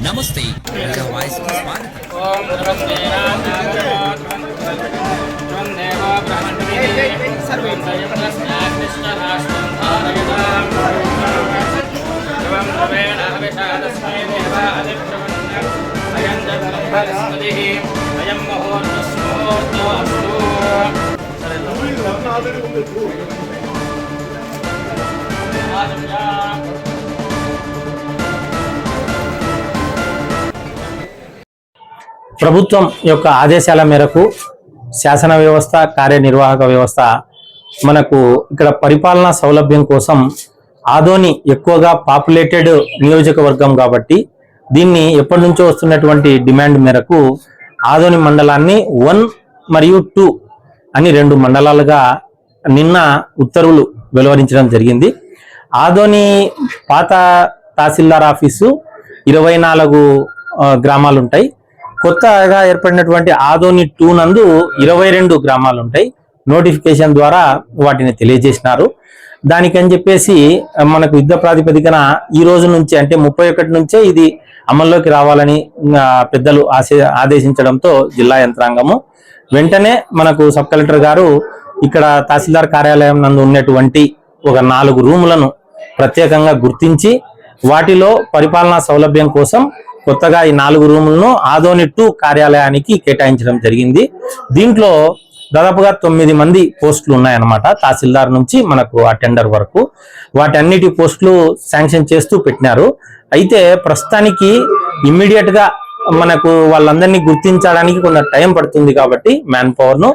नमस्ते मेरा वॉइस की स्वागत ओम नमस्ते देवा ब्रह्मणे सर्वं सयमनस्नाग्निष्टराष्ट्रं धारयतां एवं भवेन हविषादस्मै देवा अधिप्रवन्नं अयं जगन्महस्पतिः अयं मुहूर्तस्मुहूर्तोऽस्तु ప్రభుత్వం యొక్క ఆదేశాల మేరకు శాసన వ్యవస్థ కార్యనిర్వాహక వ్యవస్థ మనకు ఇక్కడ పరిపాలనా సౌలభ్యం కోసం ఆదోని ఎక్కువగా పాపులేటెడ్ నియోజకవర్గం కాబట్టి దీన్ని ఎప్పటి నుంచో వస్తున్నటువంటి డిమాండ్ మేరకు ఆదోని మండలాన్ని 1 మరియు 2 అని 2 మండలాలుగా నిన్న ఉత్తర్వులు వెలువరించడం జరిగింది. ఆదోని పాత తహసీల్దార్ ఆఫీసు 24 గ్రామాలు ఉంటాయి. కొత్తగా ఏర్పడినటువంటి ఆదోని 2 నందు 22 గ్రామాలు ఉంటాయి. నోటిఫికేషన్ ద్వారా వాటిని తెలియజేసినారు. దానికని చెప్పేసి మనకు యుద్ధ ప్రాతిపదికన ఈ రోజు నుంచి అంటే 31 నుంచే ఇది అమల్లోకి రావాలని పెద్దలు ఆదేశించడంతో జిల్లా యంత్రాంగము వెంటనే మనకు సబ్ కలెక్టర్ గారు ఇక్కడ తహసీల్దార్ కార్యాలయం నందు ఉన్నటువంటి ఒక 4 రూములను ప్రత్యేకంగా గుర్తించి వాటిలో పరిపాలనా సౌలభ్యం కోసం కొత్తగా ఈ 4 రూములను ఆదోని 2 కార్యాలయానికి కేటాయించడం జరిగింది. దీంట్లో దాదాపుగా 9 మంది పోస్టులు ఉన్నాయన్నమాట. తహసీల్దార్ నుంచి మనకు ఆ టెండర్ వరకు వాటన్నిటి పోస్టులు శాంక్షన్ చేస్తూ పెట్టినారు. అయితే ప్రస్తుతానికి ఇమ్మీడియట్ గా మనకు వాళ్ళందరినీ గుర్తించడానికి కొంత టైం పడుతుంది కాబట్టి మ్యాన్ పవర్ ను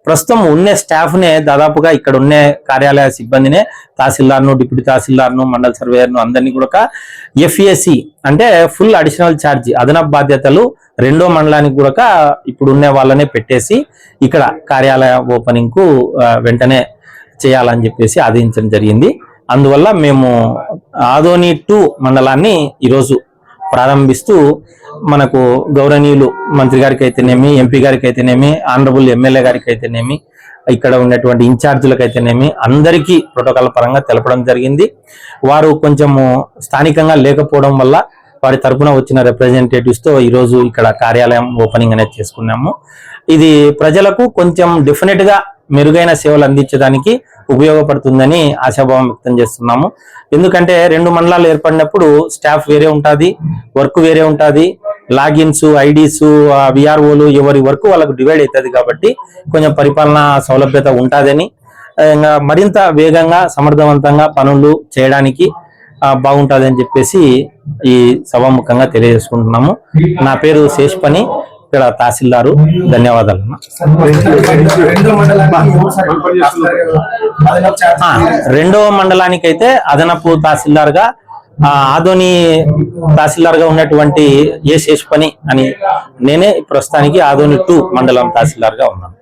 ప్రస్తుతం ఉన్న స్టాఫ్ నే దాదాపుగా ఇక్కడ ఉన్న కార్యాలయ సిబ్బందినే తహసీల్దార్ను, డిప్యూటీ తహసీల్దార్ను, మండల సర్వేయర్ను అందరినీ కూడా ఎఫ్ఏసి అంటే ఫుల్ అడిషనల్ ఛార్జ్ అదనపు బాధ్యతలు 2వ మండలానికి కూడా ఇప్పుడు ఉన్న వాళ్ళనే పెట్టేసి ఇక్కడ కార్యాలయ ఓపెనింగ్ కు వెంటనే చేయాలని చెప్పేసి ఆదేశించడం జరిగింది. అందువల్ల మేము ఆదోని 2 మండలాన్ని ఈరోజు ప్రారంభిస్తూ మనకు గౌరవనీయులు మంత్రి గారికి అయితేనేమి, ఎంపీ గారికి అయితేనేమి, ఆనరబుల్ ఎమ్మెల్యే గారికి అయితేనేమి, ఇక్కడ ఉన్నటువంటి ఇన్ఛార్జీలకు అయితేనేమి అందరికీ ప్రోటోకాల్ పరంగా తెలపడం జరిగింది. వారు కొంచెము స్థానికంగా లేకపోవడం వల్ల వారి తరపున వచ్చిన రిప్రజెంటేటివ్స్ తో ఈరోజు ఇక్కడ కార్యాలయం ఓపెనింగ్ అనేది చేసుకున్నాము. ఇది ప్రజలకు కొంచెం డెఫినెట్ గా మెరుగైన సేవలు అందించడానికి ఉపయోగపడుతుందని ఆశాభావం వ్యక్తం చేస్తున్నాము. ఎందుకంటే 2 మండలాలు ఏర్పడినప్పుడు స్టాఫ్ వేరే ఉంటుంది, వర్క్ వేరే ఉంటుంది, లాగిన్స్, ఐడీస్, విఆర్ఓలు ఎవరి వర్క్ వాళ్ళకు డివైడ్ అవుతుంది కాబట్టి కొంచెం పరిపాలన సౌలభ్యత ఉంటుందని మరింత వేగంగా సమర్థవంతంగా పనులు చేయడానికి బాగుంటుంది అని చెప్పేసి ఈ సభాముఖంగా తెలియజేసుకుంటున్నాము. నా పేరు శేష్పని, ఇక్కడ తహసీల్దారు. ధన్యవాదాలు. 2వ మండలానికి అయితే అదనపు తహసీల్దార్ గా ఆదోని తహసీల్దార్ గా ఉన్నటువంటి ఏ శేష్పని అని నేనే ప్రస్తుతానికి ఆదోని 2 మండలం తహసీల్దార్ గా ఉన్నాను.